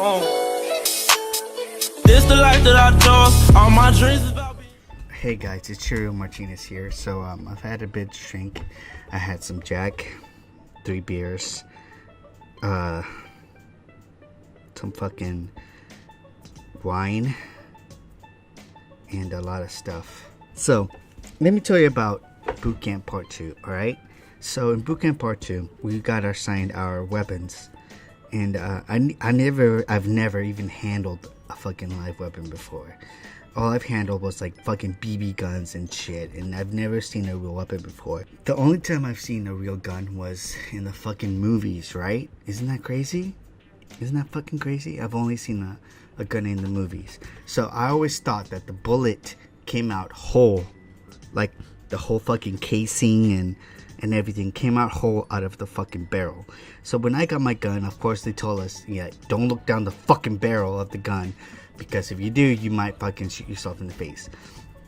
This the life that I chose. All my dreams about being. Hey guys, it's Jayaire Martinez here. So I've had a bit drink. I had some Jack, 3 beers, some fucking wine, and a lot of stuff. So let me tell you about boot camp part 2. All right. So in boot camp part 2, we got assigned our weapons, and I've never even handled a fucking live weapon before. All I've handled was like fucking BB guns and shit, and I've never seen a real weapon before. The only time I've seen a real gun was in the fucking movies, right? Isn't that crazy? Isn't that fucking crazy? I've only seen a gun in the movies. So I always thought that the bullet came out whole, like the whole fucking casing and everything came out whole out of the fucking barrel. So when I got my gun, of course they told us, yeah, don't look down the fucking barrel of the gun, because if you do, you might fucking shoot yourself in the face.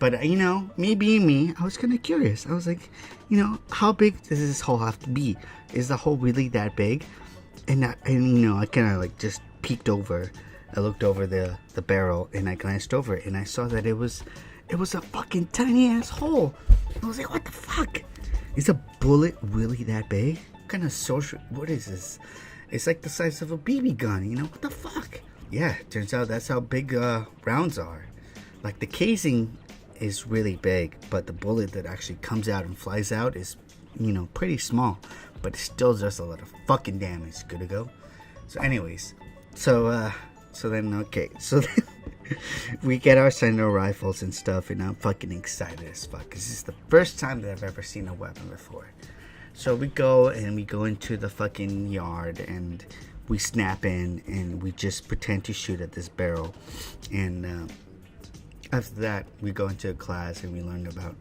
But you know, me being me, I was kind of curious. I was like, you know, how big does this hole have to be? Is the hole really that big? And you know, I kind of like just peeked over. I looked over the barrel and I glanced over it and I saw that it was a fucking tiny ass hole. I was like, what the fuck? Is a bullet really that big? What kind of social? What is this? It's like the size of a BB gun. You know, what the fuck? Yeah, turns out that's how big rounds are. Like the casing is really big, but the bullet that actually comes out and flies out is, you know, pretty small, but it still does a lot of fucking damage. Good to go. So, anyways, so then we get our Sentinel rifles and stuff, and I'm fucking excited as fuck, because this is the first time that I've ever seen a weapon before. So we go into the fucking yard, and we snap in, and we just pretend to shoot at this barrel. And after that, we go into a class, and we learn about,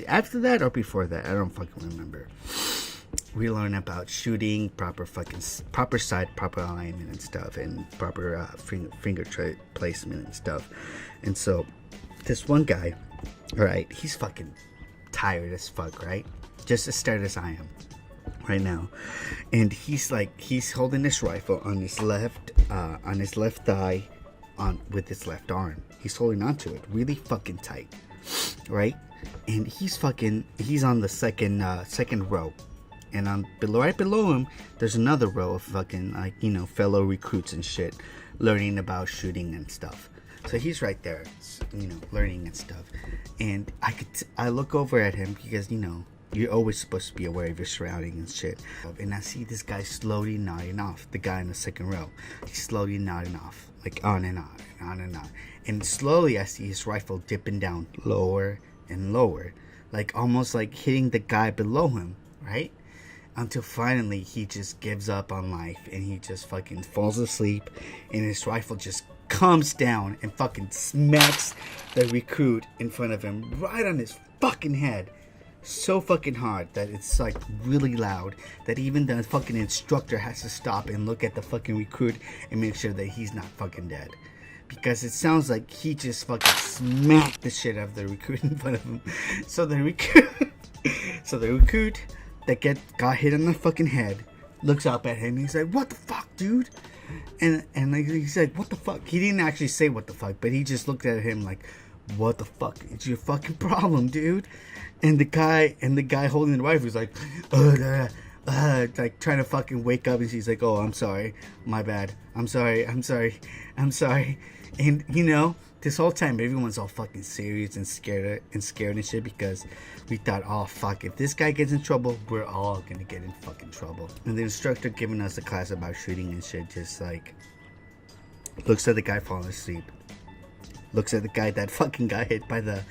after that or before that, I don't fucking remember. We learn about shooting, proper sight, proper alignment and stuff, and proper finger placement and stuff. And so this one guy, all right, he's fucking tired as fuck, right? Just as tired as I am right now. And he's holding this rifle on his left thigh, with his left arm. He's holding onto it really fucking tight, right? And he's on the second row. And right below him, there's another row of fucking, like, you know, fellow recruits and shit, learning about shooting and stuff. So he's right there, you know, learning and stuff. And I look over at him, because, you know, you're always supposed to be aware of your surroundings and shit. And I see this guy slowly nodding off, the guy in the second row. He's slowly nodding off, like on and on, and on and on. And slowly I see his rifle dipping down lower and lower, like almost like hitting the guy below him, right? Until finally he just gives up on life, and he just fucking falls asleep, and his rifle just comes down and fucking smacks the recruit in front of him right on his fucking head. So fucking hard that it's like really loud, that even the fucking instructor has to stop and look at the fucking recruit and make sure that he's not fucking dead. Because it sounds like he just fucking smacked the shit out of the recruit in front of him. So the recruit that got hit on the fucking head looks up at him and he's like, what the fuck, dude? And like, he's like, what the fuck? He didn't actually say what the fuck, but he just looked at him like, what the fuck? It's your fucking problem, dude. And the guy holding the rifle was like, like trying to fucking wake up, and she's like, oh, I'm sorry, my bad, I'm sorry. And you know, this whole time everyone's all fucking serious and scared and shit, because we thought, oh fuck, if this guy gets in trouble, we're all gonna get in fucking trouble. And the instructor giving us a class about shooting and shit just like looks at the guy falling asleep, looks at the guy that fucking got hit by the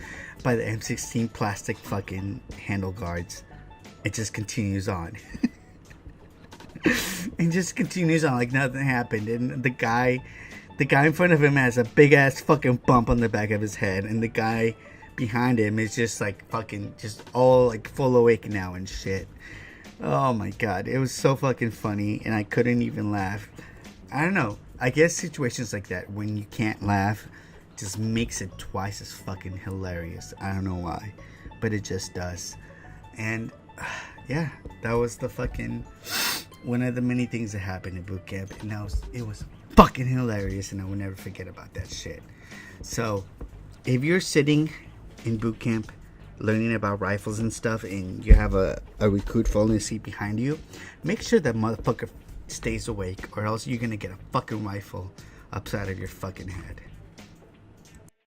M16 plastic fucking handle guards, and just continues on. And just continues on like nothing happened. And the guy in front of him has a big ass fucking bump on the back of his head, and the guy behind him is just like fucking just all like full awake now and shit. Oh my god, it was so fucking funny, and I couldn't even laugh. I don't know, I guess situations like that when you can't laugh just makes it twice as fucking hilarious. I don't know why, but it just does. And yeah, that was the fucking one of the many things that happened in boot camp, and it was fucking hilarious, and I will never forget about that shit. So, if you're sitting in boot camp learning about rifles and stuff, and you have a recruit falling asleep behind you, make sure that motherfucker stays awake, or else you're gonna get a fucking rifle upside of your fucking head.